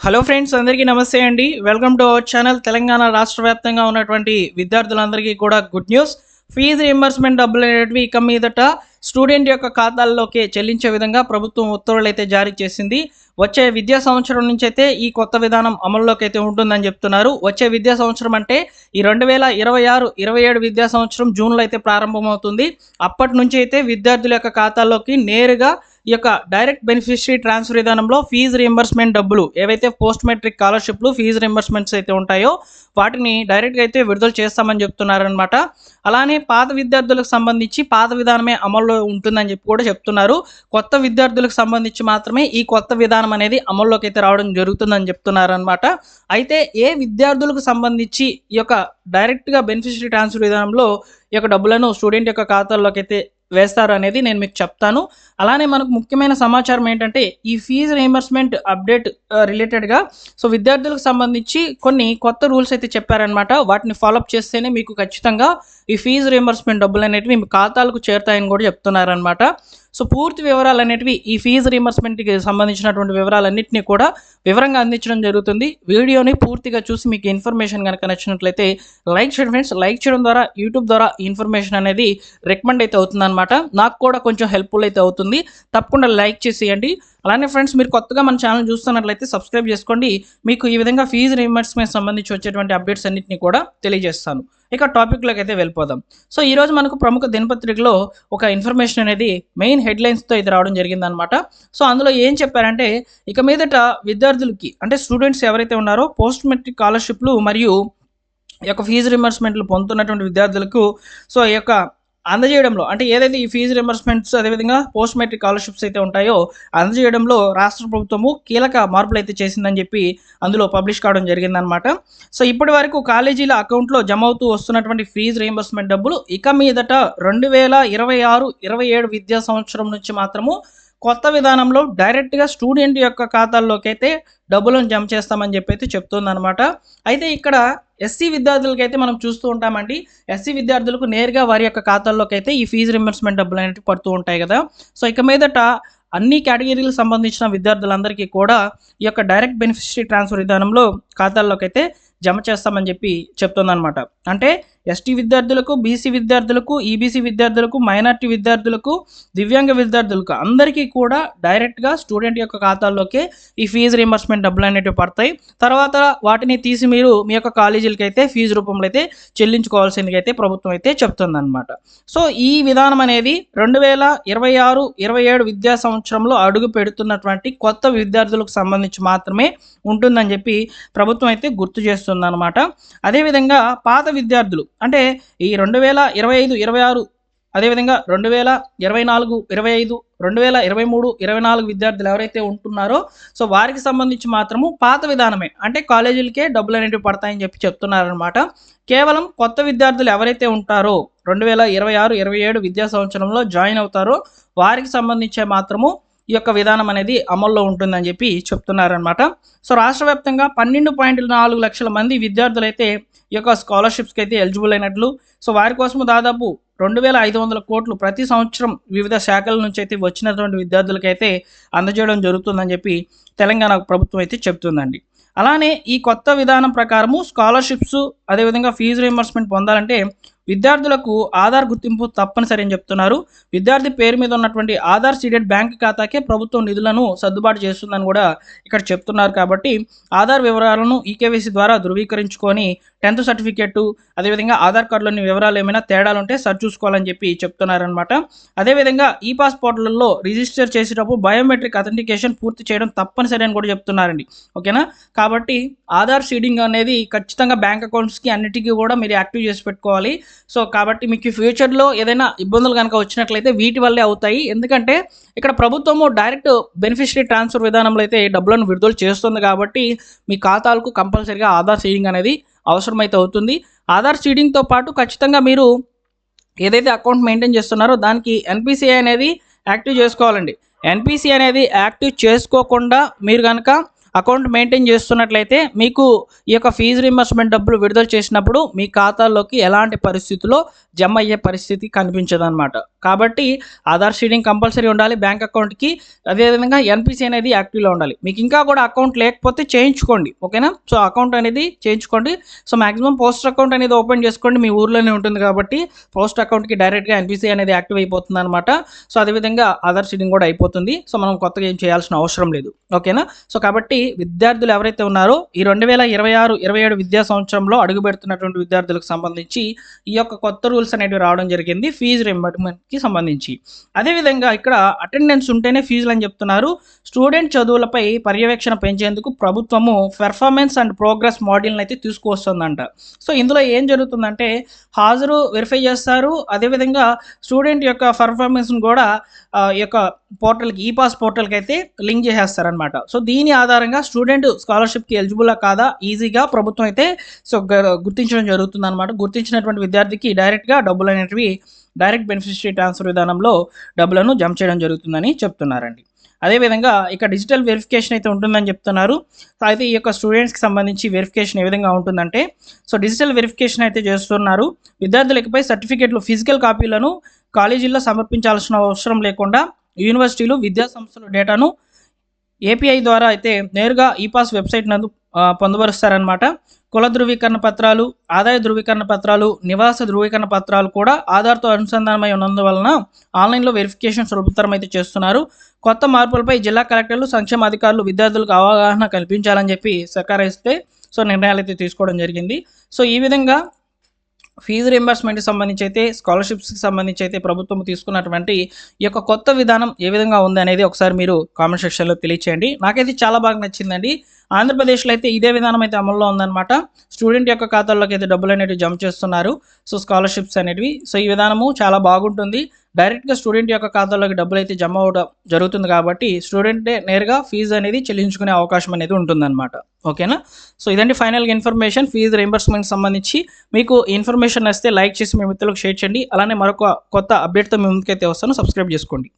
Hello friends, అందరికీ నమస్తే అండి. Welcome to our channel. Telangana రాష్ట్ర వ్యాప్తంగా ఉన్నటువంటి విద్యార్థులందరికీ కూడా గుడ్ న్యూస్. ఫీజు రీయింబర్స్మెంట్ డబ్బులు అనేటివి ఇక మీదట స్టూడెంట్ యొక్క ఖాతాల్లోకి చెల్లించే విధంగా ప్రభుత్వం ఉత్తర్వులు అయితే జారీ చేసింది. వచ్చే విద్యా సంవత్సరం నుంచి అయితే ఈ కొత్త విధానం అమల్లోకి అయితే ఉంటుందని చెప్తున్నారు. వచ్చే విద్యా సంవత్సరం అంటే ఈ 2026-27 విద్యా సంవత్సరం జూన్లో అయితే ప్రారంభమవుతుంది. అప్పటి నుంచి అయితే విద్యార్థుల యొక్క ఖాతాల్లోకి నేరుగా ఈ యొక్క డైరెక్ట్ బెనిఫిషరీ ట్రాన్స్ఫర్ విధానంలో ఫీజు రీయింబర్స్మెంట్ డబ్బులు ఏవైతే పోస్ట్ మెట్రిక్ స్కాలర్షిప్లు ఫీజు రీయింబర్స్మెంట్స్ అయితే ఉంటాయో వాటిని డైరెక్ట్గా అయితే విడుదల చేస్తామని చెప్తున్నారనమాట. అలానే పాత విద్యార్థులకు సంబంధించి పాత విధానమే అమల్లో ఉంటుందని చెప్పి కూడా చెప్తున్నారు. కొత్త విద్యార్థులకు సంబంధించి మాత్రమే ఈ కొత్త విధానం అనేది అమల్లోకి అయితే రావడం జరుగుతుందని చెప్తున్నారనమాట. అయితే ఏ విద్యార్థులకు సంబంధించి ఈ యొక్క డైరెక్ట్గా బెనిఫిషరీ ట్రాన్స్ఫర్ విధానంలో ఈ యొక్క డబ్బులను స్టూడెంట్ యొక్క ఖాతాల్లోకి అయితే వేస్తారు అనేది నేను మీకు చెప్తాను. అలానే మనకు ముఖ్యమైన సమాచారం ఏంటంటే ఈ ఫీజు రీయింబర్స్మెంట్ అప్డేట్ రిలేటెడ్గా విద్యార్థులకు సంబంధించి కొన్ని కొత్త రూల్స్ అయితే చెప్పారనమాట. వాటిని ఫాలోఅప్ చేస్తేనే మీకు ఖచ్చితంగా ఈ ఫీజు రీయింబర్స్మెంట్ డబ్బులు అనేటివి మీ ఖాతాలకు చేరుతాయని కూడా చెప్తున్నారనమాట. పూర్తి వివరాలు అనేటివి ఈ ఫీజు రీయింబర్స్మెంట్కి సంబంధించినటువంటి వివరాలన్నింటినీ కూడా వివరంగా అందించడం జరుగుతుంది. వీడియోని పూర్తిగా చూసి మీకు ఇన్ఫర్మేషన్ కనుక నచ్చినట్లయితే లైక్ చేయండి ఫ్రెండ్స్. లైక్ చేయడం ద్వారా యూట్యూబ్ ద్వారా ఈ ఇన్ఫర్మేషన్ అనేది రికమెండ్ అయితే అవుతుందన్నమాట. నాకు కూడా కొంచెం హెల్ప్ఫుల్ అయితే అవుతుంది. తప్పకుండా లైక్ చేసేయండి. అలానే ఫ్రెండ్స్, మీరు కొత్తగా మన ఛానల్ చూస్తున్నట్లయితే సబ్స్క్రైబ్ చేసుకోండి. మీకు ఈ విధంగా ఫీజు రీయింబర్స్మెంట్ సంబంధించి వచ్చేటువంటి అప్డేట్స్ అన్నింటినీ కూడా తెలియజేస్తాను. ఇక టాపిక్లోకి అయితే వెళ్ళిపోదాం. ఈరోజు మనకు ప్రముఖ దినపత్రికలో ఒక ఇన్ఫర్మేషన్ అనేది మెయిన్ హెడ్లైన్స్తో ఇది రావడం జరిగిందనమాట. అందులో ఏం చెప్పారంటే ఇక మీదట విద్యార్థులకి అంటే స్టూడెంట్స్ ఎవరైతే ఉన్నారో పోస్ట్ మెట్రిక్ స్కాలర్షిప్లు మరియు ఈ యొక్క ఫీజు రీయింబర్స్మెంట్లు పొందుతున్నటువంటి విద్యార్థులకు ఈ యొక్క అందజేయడంలో అంటే ఏదైతే ఈ ఫీజు రీయింబర్స్మెంట్స్ అదేవిధంగా పోస్ట్ మెట్రిక్ స్కాలర్షిప్స్ అయితే ఉంటాయో అందజేయడంలో రాష్ట్ర ప్రభుత్వము కీలక మార్పులు అయితే చేసిందని చెప్పి అందులో పబ్లిష్ కావడం జరిగిందనమాట. ఇప్పటి వరకు కాలేజీల అకౌంట్లో జమ అవుతూ వస్తున్నటువంటి ఫీజు రీయింబర్స్మెంట్ డబ్బులు ఇక మీదట 2026-27 విద్యా సంవత్సరం నుంచి మాత్రము కొత్త విధానంలో డైరెక్ట్గా స్టూడెంట్ యొక్క ఖాతాల్లోకి అయితే డబ్బులను జమ చేస్తామని చెప్పి అయితే చెప్తుందన్నమాట. అయితే ఇక్కడ ఎస్సీ విద్యార్థులకి అయితే మనం చూస్తూ ఉంటామండి. ఎస్సీ విద్యార్థులకు నేరుగా వారి యొక్క ఖాతాల్లోకి అయితే ఈ ఫీజు రీయింబర్స్మెంట్ డబ్బులు అనేవి పడుతూ ఉంటాయి కదా. ఇక మీదట అన్ని కేటగిరీలకు సంబంధించిన విద్యార్థులందరికీ కూడా ఈ యొక్క డైరెక్ట్ బెనిఫిషరీ ట్రాన్స్ఫర్ విధానంలో ఖాతాల్లోకి అయితే జమ చేస్తామని చెప్పి చెప్తుందన్నమాట. అంటే ఎస్టీ విద్యార్థులకు, బీసీ విద్యార్థులకు, ఈబీసీ విద్యార్థులకు, మైనార్టీ విద్యార్థులకు, దివ్యాంగ విద్యార్థులకు అందరికీ కూడా డైరెక్ట్గా స్టూడెంట్ యొక్క ఖాతాల్లోకే ఈ ఫీజు రీయింబర్స్మెంట్ డబ్బులు అనేవి పడతాయి. తర్వాత వాటిని తీసి మీరు మీ యొక్క కాలేజీలకి అయితే ఫీజు రూపంలో అయితే చెల్లించుకోవాల్సిందిగా అయితే ప్రభుత్వం అయితే చెప్తుందన్నమాట. ఈ విధానం అనేది 2026-27 విద్యా సంవత్సరంలో అడుగు పెడుతున్నటువంటి కొత్త విద్యార్థులకు సంబంధించి మాత్రమే ఉంటుందని చెప్పి ప్రభుత్వం అయితే గుర్తు చేస్తుందన్నమాట. అదేవిధంగా పాత విద్యార్థులు అంటే ఈ 2025-26 అదేవిధంగా 2024-25 2023-24 విద్యార్థులు ఎవరైతే ఉంటున్నారో వారికి సంబంధించి మాత్రము పాత విధానమే అంటే కాలేజీలకే డబ్బులు అనేవి పడతాయని చెప్పి చెప్తున్నారనమాట. కేవలం కొత్త విద్యార్థులు ఎవరైతే ఉంటారో 2026-27 విద్యా సంవత్సరంలో జాయిన్ అవుతారో వారికి సంబంధించే మాత్రము ఈ యొక్క విధానం అనేది అమల్లో ఉంటుందని చెప్పి చెప్తున్నారనమాట. రాష్ట్ర వ్యాప్తంగా 12.4 లక్షల మంది విద్యార్థులు అయితే ఈ యొక్క స్కాలర్షిప్స్కి అయితే ఎలిజిబుల్ అయినట్లు. వారి కోసము దాదాపు 2,500 కోట్లు ప్రతి సంవత్సరం వివిధ శాఖల నుంచి అయితే వచ్చినటువంటి విద్యార్థులకైతే అందజేయడం జరుగుతుందని చెప్పి తెలంగాణ ప్రభుత్వం అయితే చెప్తుందండి. అలానే ఈ కొత్త విధానం ప్రకారము స్కాలర్షిప్స్ అదేవిధంగా ఫీజు రీయింబర్స్మెంట్ పొందాలంటే విద్యార్థులకు ఆధార్ గుర్తింపు తప్పనిసరి అని చెప్తున్నారు. విద్యార్థి పేరు మీద ఉన్నటువంటి ఆధార్ సీడెడ్ బ్యాంక్ ఖాతాకే ప్రభుత్వం నిధులను సర్దుబాటు చేస్తుందని కూడా ఇక్కడ చెప్తున్నారు. కాబట్టి ఆధార్ వివరాలను ఈకేవైసీ ద్వారా ధృవీకరించుకొని 10th సర్టిఫికేట్ అదేవిధంగా ఆధార్ కార్డులోని వివరాలు ఏమైనా తేడాలు ఉంటే సరిచూసుకోవాలని చెప్పి చెప్తున్నారనమాట. అదేవిధంగా ఈ పాస్ పోర్టల్లో రిజిస్టర్ చేసేటప్పుడు బయోమెట్రిక్ అథెంటికేషన్ పూర్తి చేయడం తప్పనిసరి అని కూడా చెప్తున్నారండి. ఓకేనా? కాబట్టి ఆధార్ సీడింగ్ అనేది ఖచ్చితంగా బ్యాంక్ అకౌంట్స్కి అన్నిటికీ కూడా మీరు యాక్టివ్ చేసి పెట్టుకోవాలి. కాబట్టి మీకు ఫ్యూచర్లో ఏదైనా ఇబ్బందులు కనుక వచ్చినట్లయితే వీటి వల్లే అవుతాయి. ఎందుకంటే ఇక్కడ ప్రభుత్వము డైరెక్ట్ బెనిఫిషరీ ట్రాన్స్ఫర్ విధానంలో అయితే డబ్బులను విడుదల చేస్తుంది. కాబట్టి మీ ఖాతాలకు కంపల్సరీగా ఆధార్ సీడింగ్ అనేది అవసరమైతే అవుతుంది. ఆధార్ సీడింగ్తో పాటు ఖచ్చితంగా మీరు ఏదైతే అకౌంట్ మెయింటైన్ చేస్తున్నారో దానికి ఎన్పిసిఐ అనేది యాక్టివ్ చేసుకోవాలండి. ఎన్పిసిఐ అనేది యాక్టివ్ చేసుకోకుండా మీరు కనుక అకౌంట్ మెయింటైన్ చేస్తున్నట్లయితే మీకు ఈ యొక్క ఫీజు రీయింబర్స్మెంట్ డబ్బులు విడుదల చేసినప్పుడు మీ ఖాతాల్లోకి ఎలాంటి పరిస్థితుల్లో జమ అయ్యే పరిస్థితి కనిపించదన్నమాట. కాబట్టి ఆధార్ షీడింగ్ కంపల్సరీ ఉండాలి బ్యాంక్ అకౌంట్కి. అదేవిధంగా ఎన్పిసి అనేది యాక్టివ్లో ఉండాలి. మీకు ఇంకా కూడా అకౌంట్ లేకపోతే చేయించుకోండి, ఓకేనా. సో అకౌంట్ అనేది చేయించుకోండి. సో మాక్సిమం పోస్ట్ అకౌంట్ అనేది ఓపెన్ చేసుకోండి, మీ ఊర్లోనే ఉంటుంది కాబట్టి పోస్ట్ అకౌంట్కి డైరెక్ట్గా ఎన్పిసి అనేది యాక్టివ్ అయిపోతుంది అనమాట. సో అదేవిధంగా ఆధార్ షీడింగ్ కూడా అయిపోతుంది. సో మనం కొత్తగా ఏం చేయాల్సిన అవసరం లేదు, ఓకేనా. సో కాబట్టి విద్యార్థులు ఎవరైతే ఉన్నారో ఈ 2026-27 విద్యా సంవత్సరంలో అడుగుపెడుతున్నటువంటి విద్యార్థులకు సంబంధించి ఈ యొక్క కొత్త రూల్స్ అనేవి రావడం జరిగింది ఫీజు రీయింబర్స్మెంట్కి సంబంధించి. అదేవిధంగా ఇక్కడ అటెండెన్స్ ఉంటేనే ఫీజులు అని చెప్తున్నారు. స్టూడెంట్ చదువులపై పర్యవేక్షణ పెంచేందుకు ప్రభుత్వము పెర్ఫార్మెన్స్ అండ్ ప్రోగ్రెస్ మోడల్ని అయితే తీసుకువస్తుందంట. సో ఇందులో ఏం జరుగుతుందంటే హాజరు వెరిఫై చేస్తారు, అదేవిధంగా స్టూడెంట్ యొక్క పర్ఫార్మెన్స్ని కూడా ఈ యొక్క పోర్టల్కి ఈపాస్ పోర్టల్కి అయితే లింక్ చేసేస్తారనమాట. సో దీని ఆధారంగా స్టూడెంట్ స్కాలర్షిప్కి ఎలిజిబుల్లా కాదా ఈజీగా ప్రభుత్వం అయితే సో గుర్తించడం జరుగుతుంది అనమాట. గుర్తించినటువంటి విద్యార్థికి డైరెక్ట్గా డబ్బులు అనేటివి డైరెక్ట్ బెనిఫిషరీ ట్రాన్స్ఫర్ విధానంలో డబ్బులను జమ చేయడం జరుగుతుందని చెప్తున్నారండి. అదేవిధంగా ఇక డిజిటల్ వెరిఫికేషన్ అయితే ఉంటుందని చెప్తున్నారు. అయితే ఈ యొక్క స్టూడెంట్స్కి సంబంధించి వెరిఫికేషన్ ఏ విధంగా ఉంటుందంటే సో డిజిటల్ వెరిఫికేషన్ అయితే చేస్తున్నారు. విద్యార్థులపై సర్టిఫికేట్లు ఫిజికల్ కాపీలను కాలేజీల్లో సమర్పించాల్సిన అవసరం లేకుండా యూనివర్సిటీలు విద్యా సంస్థల డేటాను ఏపీఐ ద్వారా అయితే నేరుగా ఈపాస్ వెబ్సైట్ నందు పొందుపరుస్తారనమాట. కుల ధృవీకరణ పత్రాలు, ఆదాయ ధృవీకరణ పత్రాలు, నివాస ధృవీకరణ పత్రాలు కూడా ఆధార్తో అనుసంధానమై ఉన్నందువలన ఆన్లైన్లో వెరిఫికేషన్ సులభతరం అయితే చేస్తున్నారు. కొత్త మార్పులపై జిల్లా కలెక్టర్లు, సంక్షేమ అధికారులు విద్యార్థులకు అవగాహన కల్పించాలని చెప్పి సర్కార్ అయితే సో నిర్ణయాలు అయితే తీసుకోవడం జరిగింది. సో ఈ విధంగా ఫీజు రీయింబర్స్మెంట్కి సంబంధించి అయితే స్కాలర్షిప్స్కి సంబంధించి అయితే ప్రభుత్వం తీసుకున్నటువంటి ఈ యొక్క కొత్త విధానం ఏ విధంగా ఉంది అనేది ఒకసారి మీరు కామెంట్ సెక్షన్లో తెలియచేయండి. నాకైతే చాలా బాగా నచ్చిందండి. ఆంధ్రప్రదేశ్లో అయితే ఇదే విధానం అయితే అమల్లో ఉందన్నమాట. స్టూడెంట్ యొక్క ఖాతాల్లోకి అయితే డబ్బులు అనేవి జమ చేస్తున్నారు, సో స్కాలర్షిప్స్ అనేవి. సో ఈ విధానము చాలా బాగుంటుంది. డైరెక్ట్గా స్టూడెంట్ యొక్క ఖాతాల్లోకి డబ్బులు అయితే జమ అవ్వడం జరుగుతుంది కాబట్టి స్టూడెంటే నేరుగా ఫీజు అనేది చెల్లించుకునే అవకాశం అనేది ఉంటుందన్నమాట, ఓకేనా. సో ఇదండి ఫైనల్గా ఇన్ఫర్మేషన్ ఫీజు రీయింబర్స్మెంట్ సంబంధించి. మీకు ఇన్ఫర్మేషన్ వస్తే లైక్ చేసి మీ మిత్రులకు షేర్ చేయండి. అలానే మరొక కొత్త అప్డేట్తో మీ ముందుకైతే వస్తాను, సబ్స్క్రైబ్ చేసుకోండి.